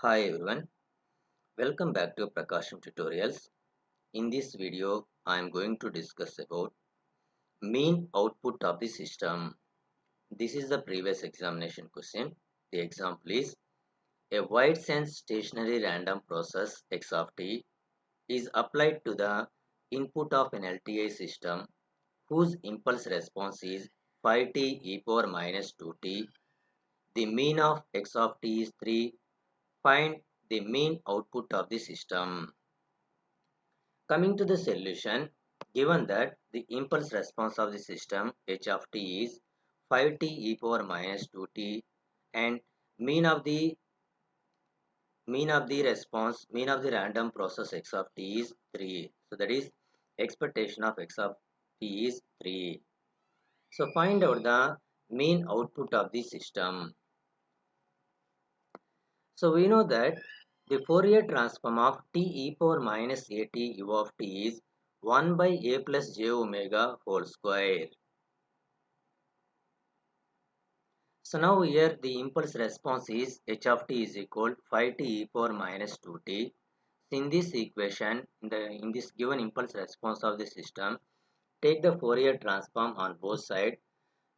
Hi everyone, welcome back to PRAKASAM tutorials. In this video, I am going to discuss about mean output of the system. This is the previous examination question. The example is a wide sense stationary random process x of t is applied to the input of an LTI system whose impulse response is 5t e power minus 2t. The mean of x of t is 3. Find the mean output of the system. Coming to the solution, given that the impulse response of the system h of t is 5t e power minus 2t and mean of the mean of the random process x of t is 3. So that is expectation of x of t is 3. So find out the mean output of the system. So we know that the Fourier transform of t e power minus at u of t is 1 by a plus j omega whole square. So now here the impulse response is h of t is equal 5t e power minus 2t. In this equation, in this given impulse response of the system, take the Fourier transform on both sides.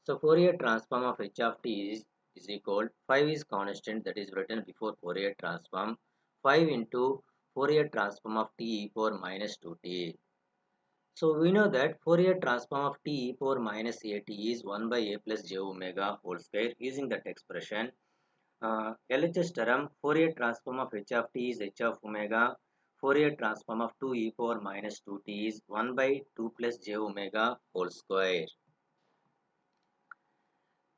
So Fourier transform of h of t is equal 5 is constant, that is written before Fourier transform, 5 into Fourier transform of t e power minus 2t. So we know that Fourier transform of t e power minus at is 1 by a plus j omega whole square. Using that expression, LHS term Fourier transform of h of t is h of omega. Fourier transform of 2 e power minus 2t is 1 by 2 plus j omega whole square.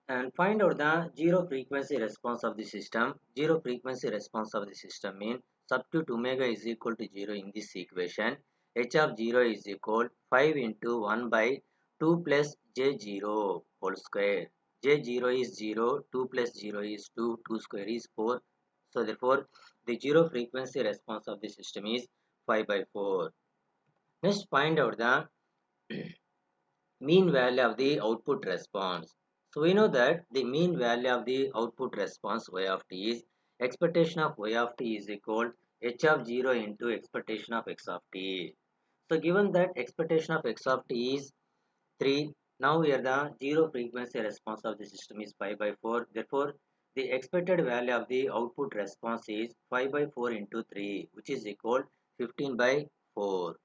And find out the zero frequency response of the system. Zero frequency response of the system means substitute omega is equal to 0 in this equation. H of 0 is equal 5 into 1 by 2 plus j0 whole square. j0 is 0, 2 plus 0 is 2, 2 square is 4. So therefore, the zero frequency response of the system is 5 by 4. Next, find out the mean value of the output response. So we know that the mean value of the output response y of t is expectation of y of t is equal h of 0 into expectation of x of t. So given that expectation of x of t is 3, now here the zero frequency response of the system is 5 by 4. Therefore, the expected value of the output response is 5 by 4 into 3, which is equal 15 by 4.